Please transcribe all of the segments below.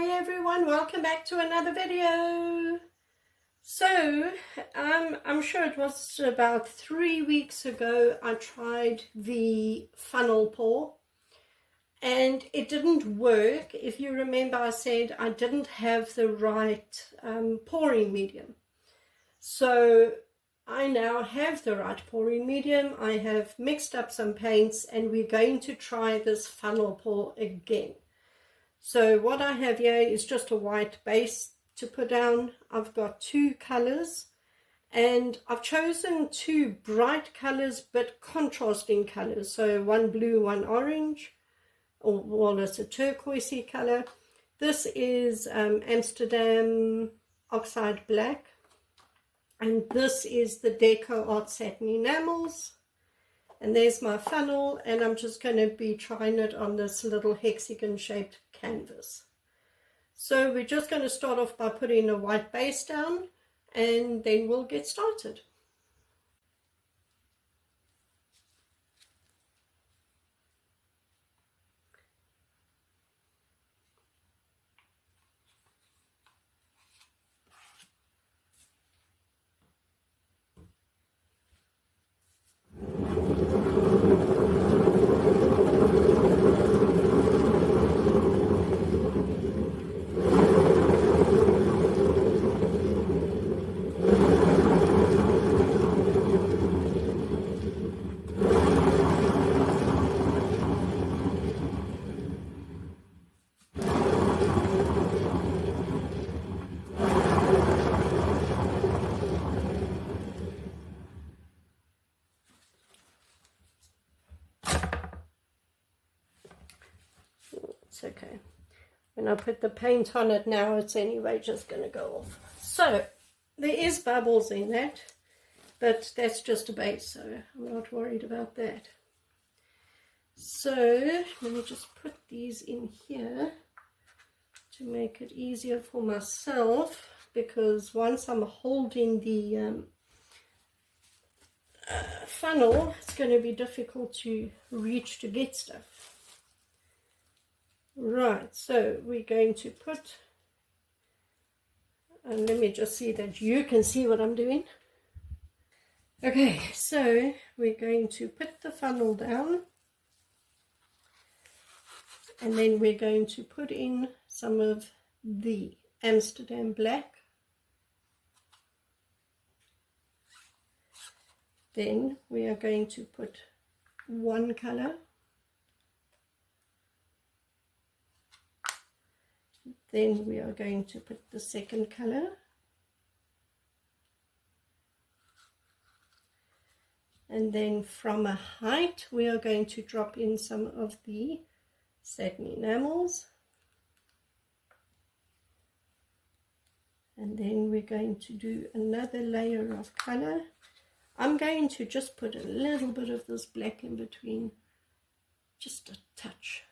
Hi everyone, welcome back to another video. So I'm sure it was about 3 weeks ago I tried the funnel pour and it didn't work. If you remember, I said I didn't have the right pouring medium. So I now have the right pouring medium. I have mixed up some paints and we're going to try this funnel pour again. So what I have here is just a white base to put down. I've got two colors and I've chosen two bright colors but contrasting colors. So one blue, one orange, or well, it's a turquoisey color. This is Amsterdam Oxide Black, and this is the Deco Art Satin Enamels. And there's my funnel, and I'm just going to be trying it on this little hexagon shaped canvas. So we're just going to start off by putting a white base down and then we'll get started. It's okay. When I put the paint on it now, it's anyway just going to go off. So there is bubbles in that, but that's just a base, so I'm not worried about that. So let me just put these in here to make it easier for myself, because once I'm holding the funnel, it's going to be difficult to reach to get stuff. Right, so we're going to put, and let me just see that you can see what I'm doing. Okay, so we're going to put the funnel down, and then we're going to put in some of the Amsterdam Black. Then we are going to put one color. Then we are going to put the second color. And then from a height, we are going to drop in some of the satin enamels. And then we're going to do another layer of color. I'm going to just put a little bit of this black in between, just a touch.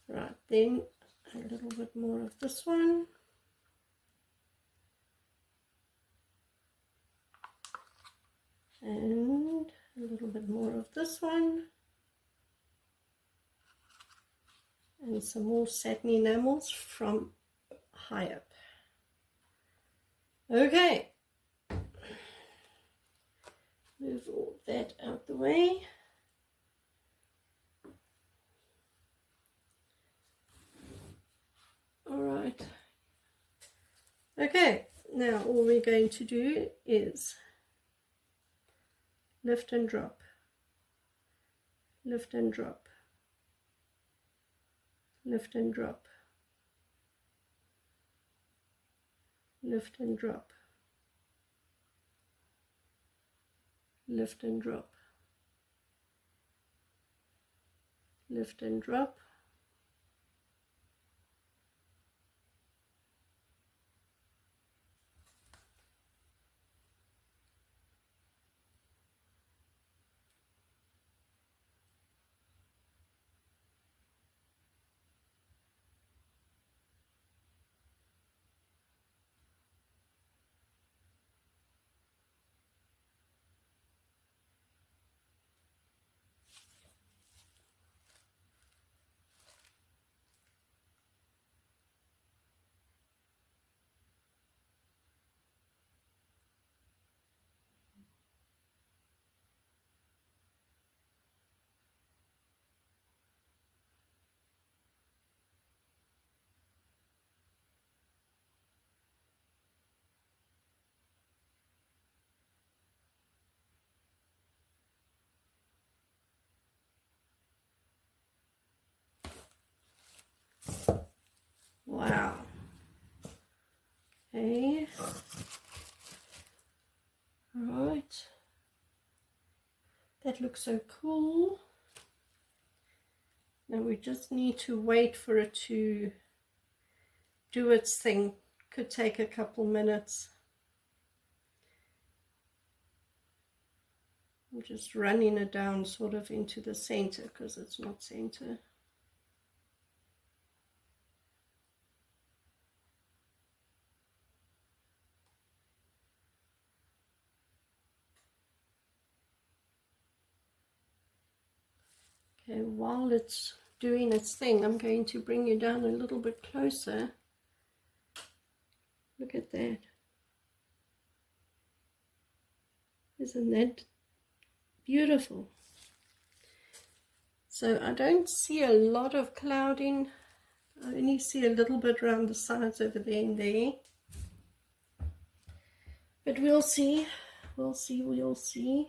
Right, then a little bit more of this one. And a little bit more of this one. And some more satin enamels from high up. Okay. Move all that out the way. Alright, okay, now all we're going to do is lift and drop, lift and drop, lift and drop, lift and drop, lift and drop, lift and drop. Wow. Okay. Right. That looks so cool. Now we just need to wait for it to do its thing. Could take a couple minutes. I'm just running it down sort of into the center because it's not center. Okay, while it's doing its thing, I'm going to bring you down a little bit closer. Look at that. Isn't that beautiful? So I don't see a lot of clouding. I only see a little bit around the sides over there and there. But we'll see. We'll see. We'll see.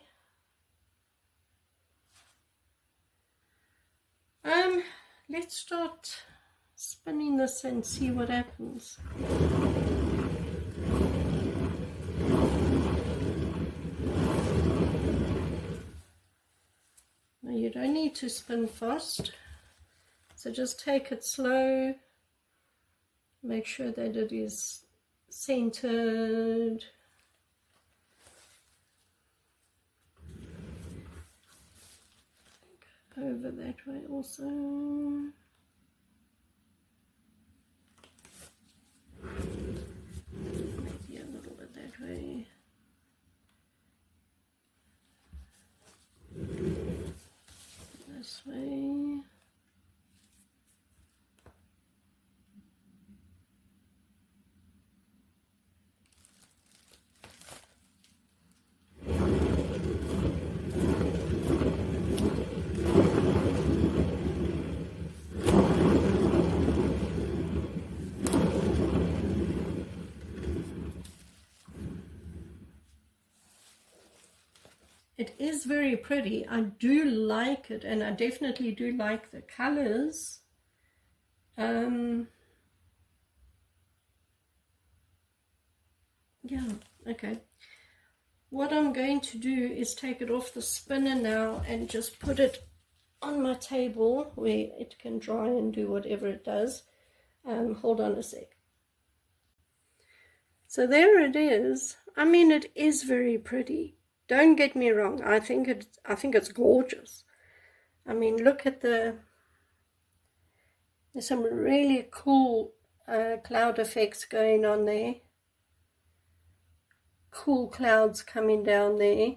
Let's start spinning this and see what happens. Now you don't need to spin fast, so just take it slow. Make sure that it is centered. Over that way also. Maybe a little bit that way. This way. It is very pretty. I do like it, and I definitely do like the colors. Yeah, okay. What I'm going to do is take it off the spinner now and just put it on my table where it can dry and do whatever it does. Hold on a sec. So there it is. I mean, it is very pretty. Don't get me wrong. I think it's gorgeous. I mean, look at there's some really cool cloud effects going on there. Cool clouds coming down there.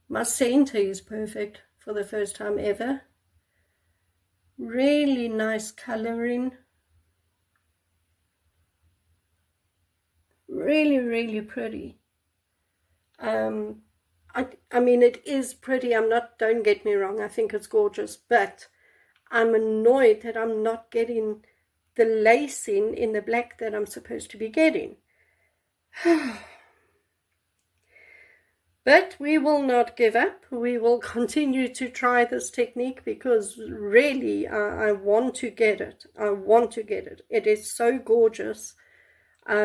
My center is perfect for the first time ever. Really nice coloring. Really, really pretty. I mean, it is pretty. Don't get me wrong, I think it's gorgeous, but I'm annoyed that I'm not getting the lacing in the black that I'm supposed to be getting. But we will not give up. We will continue to try this technique because really I want to get it. I want to get it. It is so gorgeous. I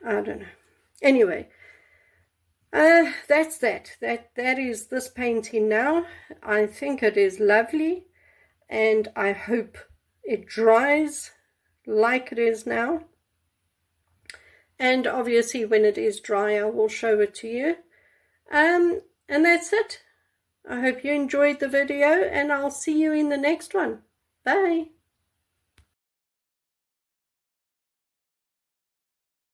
don't know. Anyway, that's that is this painting now. I think it is lovely, and I hope it dries like it is now. And obviously when it is dry, I will show it to you. And that's it. I hope you enjoyed the video, and I'll see you in the next one. Bye.